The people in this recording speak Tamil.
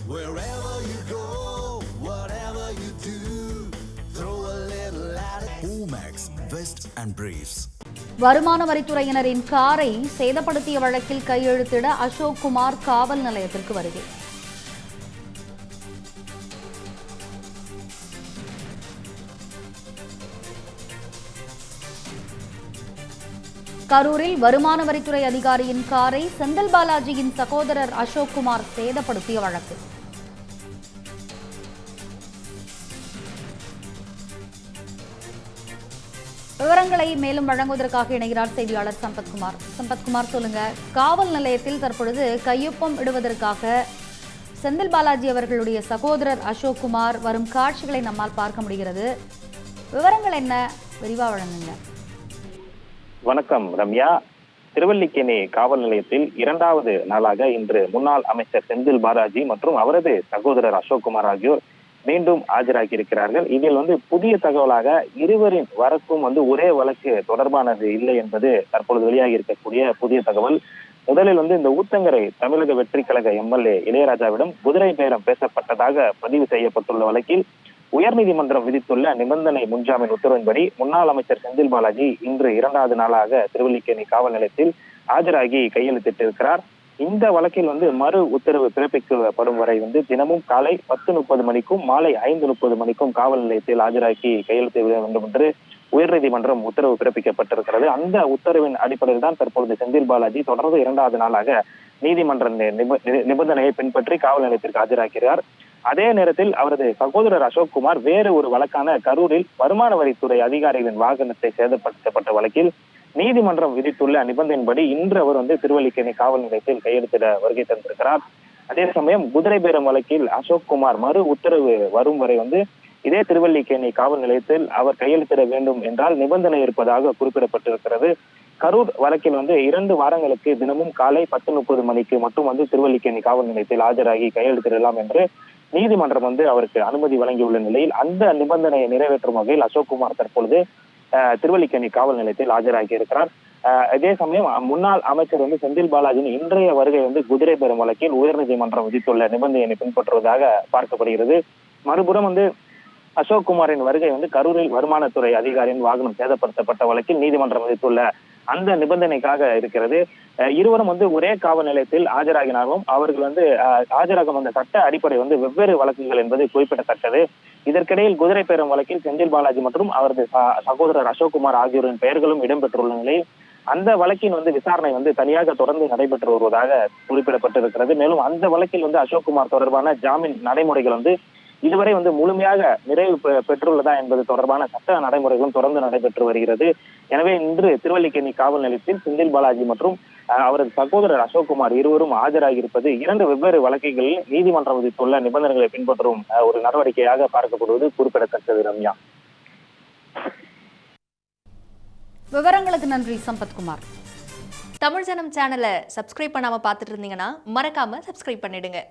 Wherever you go, whatever you do, throw a little at it. Omax, Vest and Briefs. வருமான வரித்துறையினரின் காரை சேதப்படுத்திய வழக்கில் கையெழுத்திட அசோக் குமார் காவல் நிலையத்திற்கு வருகை. கரூரில் வருமான வரித்துறை அதிகாரியின் காரை செந்தில் பாலாஜியின் சகோதரர் அசோக் குமார் சேதப்படுத்திய வழக்கு. விவரங்களை மேலும் வழங்குவதற்காக இணைகிறார் செய்தியாளர் சம்பத்குமார். சம்பத்குமார், சொல்லுங்க, காவல் நிலையத்தில் தற்பொழுது கையொப்பம் இடுவதற்காக செந்தில் பாலாஜி அவர்களுடைய சகோதரர் அசோக் குமார் வரும் காட்சிகளை நம்மால் பார்க்க முடிகிறது. விவரங்கள் என்ன, விரிவா வழங்குங்க. வணக்கம் ரம்யா. திருவல்லிக்கேணி காவல் நிலையத்தில் 2வது நாளாக இன்று முன்னாள் அமைச்சர் செந்தில் பாலாஜி மற்றும் அவரது சகோதரர் அசோக் குமார் ஆகியோர் மீண்டும் ஆஜராகி இருக்கிறார்கள். இதில் புதிய தகவலாக இருவரின் வழக்கும் ஒரே வழக்கு தொடர்பானது இல்லை என்பது தற்பொழுது வெளியாகி இருக்கக்கூடிய புதிய தகவல். முதலில் இந்த ஊத்தங்கரை தமிழக வெற்றி கழக எம்எல்ஏ இளையராஜாவிடம் குதிரை பேரம் பேசப்பட்டதாக பதிவு செய்யப்பட்டுள்ள வழக்கில் உயர்நீதிமன்றம் விதித்துள்ள நிபந்தனை முன்ஜாமீன் உத்தரவின்படி முன்னாள் அமைச்சர் செந்தில் பாலாஜி இன்று 2வது நாளாக திருவல்லிக்கேணி காவல் நிலையத்தில் ஆஜராகி கையெழுத்திட்டிருக்கிறார். இந்த வழக்கில் மறு உத்தரவு பிறப்பிக்கப்படும் வரை தினமும் காலை 10:30 மணிக்கும் மாலை 5:30 மணிக்கும் காவல் நிலையத்தில் ஆஜராகி கையெழுத்திட வேண்டும் என்று உயர்நீதிமன்றம் உத்தரவு பிறப்பிக்கப்பட்டிருக்கிறது. அந்த உத்தரவின் அடிப்படையில் தான் தற்பொழுது செந்தில் பாலாஜி தொடர்ந்து 2வது நாளாக நீதிமன்ற நிபந்தனையை பின்பற்றி காவல் நிலையத்திற்கு ஆஜராகிறார். அதே நேரத்தில் அவரது சகோதரர் அசோக் குமார் வேறு ஒரு வழக்கான கரூரில் வருமான வரித்துறை அதிகாரிகளின் வாகனத்தை சேதப்படுத்தப்பட்ட வழக்கில் நீதிமன்றம் விதித்துள்ள நிபந்தனையின்படி இன்று அவர் திருவல்லிக்கேணி காவல் நிலையத்தில் கையெழுத்திட வருகை தந்திருக்கிறார். அதே சமயம் குதிரை பேரம் வழக்கில் அசோக் குமார் மறு உத்தரவு வரும் வரை இதே திருவல்லிக்கேணி காவல் நிலையத்தில் அவர் கையெழுத்திட வேண்டும் என்றால் நிபந்தனை இருப்பதாக குறிப்பிடப்பட்டிருக்கிறது. கரூர் வழக்கில் 2 வாரங்களுக்கு தினமும் காலை 10:30 மணிக்கு மட்டும் திருவல்லிக்கேணி காவல் நிலையத்தில் ஆஜராகி கையெழுத்திடலாம் என்று நீதிமன்றம் அவருக்கு அனுமதி வழங்கியுள்ள நிலையில் அந்த நிபந்தனையை நிறைவேற்றும் வகையில் அசோக் குமார் தற்பொழுது திருவல்லிக்கேணி காவல் நிலையத்தில் ஆஜராகி இருக்கிறார். அதே சமயம் முன்னாள் அமைச்சர் செந்தில் பாலாஜியின் இன்றைய வருகை குதிரை பேரம் வழக்கில் உயர்நீதிமன்றம் விதித்துள்ள நிபந்தனையை பின்பற்றுவதாக பார்க்கப்படுகிறது. மறுபுறம் அசோக் குமாரின் வருகை கரூரில் வருமானத்துறை அதிகாரியின் வாகனம் சேதப்படுத்தப்பட்ட வழக்கில் நீதிமன்றம் விதித்துள்ள அந்த நிபந்தனைக்காக இருக்கிறது. இருவரும் ஒரே காவல் நிலையத்தில் ஆஜராகினாலும் அவர்கள் ஆஜராகும் அந்த சட்ட அடிப்படை வெவ்வேறு வழக்குகள் என்பது குறிப்பிடத்தக்கது. இதற்கிடையில் குதிரை பேரம் வழக்கில் செந்தில் பாலாஜி மற்றும் அவரது சகோதரர் அசோக் குமார் ஆகியோரின் பெயர்களும் இடம்பெற்றுள்ள நிலையில் அந்த வழக்கின் விசாரணை தனியாக தொடர்ந்து நடைபெற்று வருவதாக குறிப்பிடப்பட்டிருக்கிறது. மேலும் அந்த வழக்கில் அசோக் குமார் தொடர்பான ஜாமீன் நடைமுறைகள் இதுவரை முழுமையாக நிறைவு பெற்றுள்ளதா என்பது தொடர்பான சட்ட நடைமுறைகளும் தொடர்ந்து நடைபெற்று வருகிறது. எனவே இன்று திருவல்லிக்கேணி காவல் நிலையத்தில் செந்தில் பாலாஜி மற்றும் அவரது சகோதரர் அசோக் குமார் இருவரும் ஆஜராகி இருப்பது 2 வெவ்வேறு வழக்குகளில் நீதிமன்றம் விதித்துள்ள நிபந்தனைகளை பின்பற்றும் ஒரு நடவடிக்கையாக பார்க்கப்படுவது குறிப்பிடத்தக்கது. ரம்யா, விவரங்களுக்கு நன்றி சம்பத்குமார். தமிழ் ஜனம் சேனலை சப்ஸ்கிரைப் பண்ணாம பார்த்துட்டு இருந்தீங்கன்னா மறக்காம சப்ஸ்கிரைப் பண்ணிடுங்க.